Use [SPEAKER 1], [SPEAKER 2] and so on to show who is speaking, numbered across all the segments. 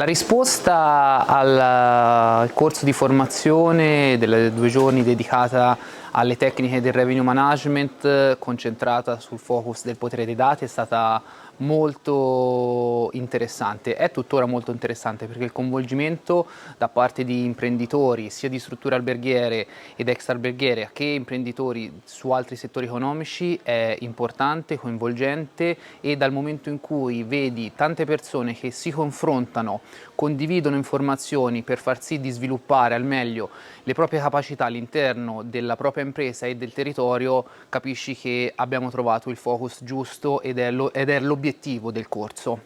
[SPEAKER 1] La risposta al corso di formazione delle 2 giorni dedicata alle tecniche del revenue management, concentrata sul focus del potere dei dati, è stata molto interessante, è tuttora molto interessante perché il coinvolgimento da parte di imprenditori sia di strutture alberghiere ed extraalberghiere che imprenditori su altri settori economici è importante, coinvolgente, e dal momento in cui vedi tante persone che si confrontano, condividono informazioni per far sì di sviluppare al meglio le proprie capacità all'interno della propria impresa e del territorio, capisci che abbiamo trovato il focus giusto ed è l'obiettivo del corso.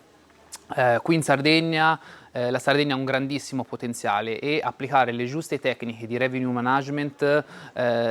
[SPEAKER 1] Qui in Sardegna la Sardegna ha un grandissimo potenziale e applicare le giuste tecniche di revenue management,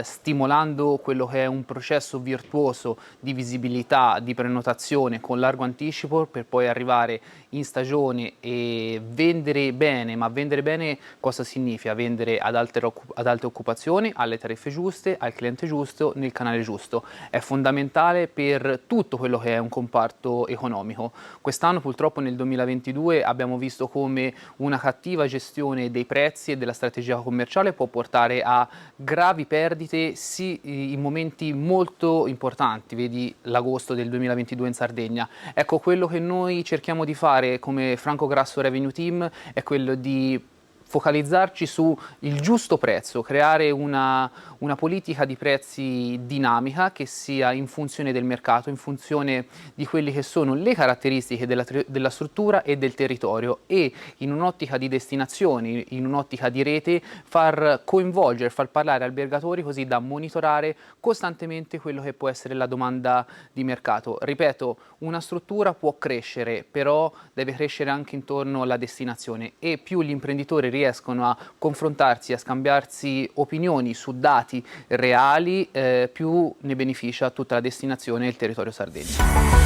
[SPEAKER 1] stimolando quello che è un processo virtuoso di visibilità, di prenotazione con largo anticipo per poi arrivare in stagione e vendere bene. Ma vendere bene cosa significa? Vendere ad alte occupazioni, alle tariffe giuste, al cliente giusto, nel canale giusto. È fondamentale per tutto quello che è un comparto economico. Quest'anno purtroppo nel 2022 abbiamo visto come una cattiva gestione dei prezzi e della strategia commerciale può portare a gravi perdite sì in momenti molto importanti, vedi l'agosto del 2022 in Sardegna. Ecco, quello che noi cerchiamo di fare come Franco Grasso Revenue Team è quello di focalizzarci su il giusto prezzo, creare una politica di prezzi dinamica che sia in funzione del mercato, in funzione di quelle che sono le caratteristiche della struttura e del territorio, e in un'ottica di destinazioni, in un'ottica di rete, far coinvolgere, far parlare albergatori così da monitorare costantemente quello che può essere la domanda di mercato. Ripeto, una struttura può crescere, però deve crescere anche intorno alla destinazione, e più gli imprenditori riescono a confrontarsi, a scambiarsi opinioni su dati reali, più ne beneficia tutta la destinazione e il territorio sardegno.